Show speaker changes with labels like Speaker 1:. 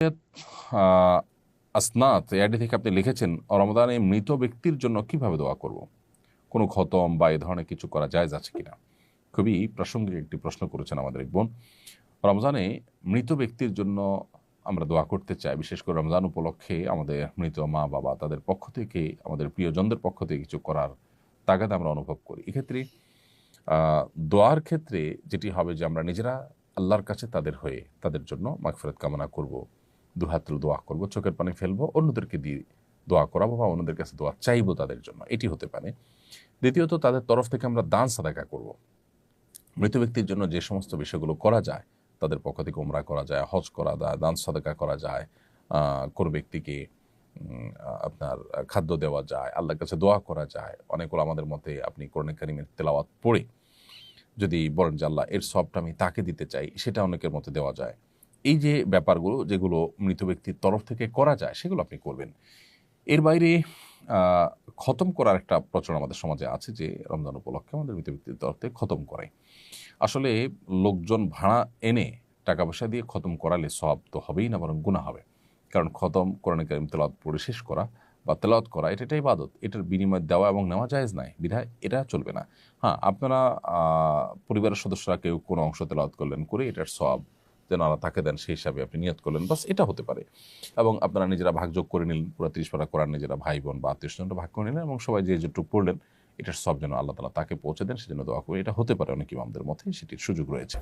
Speaker 1: আহ, Hasnat AID থেকে আপনি লিখেছেন, রমজানে মৃত ব্যক্তির জন্য কিভাবে দোয়া করব, কোনো খতম বা এ ধরনের কিছু করা জায়েজ আছে কিনা। খুবই প্রাসঙ্গিক একটি প্রশ্ন করেছেন আমাদের এক বোন। রমজানে মৃত ব্যক্তির জন্য আমরা দোয়া করতে চাই, বিশেষ করে রমজান উপলক্ষে আমাদের মৃত মা বাবা তাদের পক্ষ থেকে, আমাদের প্রিয়জনদের পক্ষ থেকে কিছু করার তাগাদা আমরা অনুভব করি। এক্ষেত্রে দোয়ার ক্ষেত্রে যেটি হবে যে আমরা নিজেরা আল্লাহর কাছে তাদের হয়ে তাদের জন্য মাগফিরাত কামনা করব, দুহাত তুলে দোয়া করব, চোখের পানি ফেলবো, অন্যদেরকে দিয়ে দোয়া করাবো বা অন্যদের কাছে দোয়া চাইবো তাদের জন্য, এটি হতে পারে। দ্বিতীয়ত, তাদের তরফ থেকে আমরা দান সাদাকা করব। মৃত ব্যক্তির জন্য যে সমস্ত বিষয়গুলো করা যায়, তাদের পক্ষ থেকে উমরা করা যায়, হজ করা যায়, দান সাদাকা করা যায়, কোনো ব্যক্তিকে আপনার খাদ্য দেওয়া যায়, আল্লাহর কাছে দোয়া করা যায়। অনেকগুলো আমাদের মতে আপনি কোরআন কারীমের তেলাওয়াত পড়ে যদি বলেন যে আল্লাহ এর সবটা আমি তাকে দিতে চাই, সেটা অনেকের মতে দেওয়া যায়। এই যে ব্যাপারগুলো যেগুলো মৃত ব্যক্তির তরফ থেকে করা যায় সেগুলো আপনি করবেন। এর বাইরে খতম করার একটা প্রচলন আমাদের সমাজে আছে যে রমজান উপলক্ষে আমাদের মৃত ব্যক্তির তরফ থেকে খতম করায়। আসলে লোকজন ভাড়া এনে টাকা পয়সা দিয়ে খতম করালে সওয়াব তো হবেই না, বরং গুনাহ হবে। কারণ খতম কোরআন কারীম তেলাওয়াত পড়ে শেষ করা বা তেলাওয়াত করা এটা ইবাদত, এটার বিনিময় দেওয়া এবং নেওয়া জায়েজ নাই, বিধায় এটা চলবে না। হ্যাঁ, আপনারা পরিবারের সদস্যরা কেউ কোনো অংশ তেলাওয়াত করলেন, করে এটার সওয়াব যেন আল্লাহ তাকে দেন সেই হিসাবে আপনি নিয়ত করলেন, বাস এটা হতে পারে। এবং আপনারা নিজেরা ভাগযোগ করে নিলেন, পুরো 30 পারা কোরআন নিজেরা ভাই বোন বা আত্মীয় স্বজনরা ভাগ করে নিলেন এবং সবাই যে যেটুকু পড়লেন এটার সব যেন আল্লাহ তাআলা তাকে পৌঁছে দেন, সেজন্য দোয়া করি। এটা হতে পারে অনেক ইমামদের মতে, সেটির সুযোগ রয়েছে।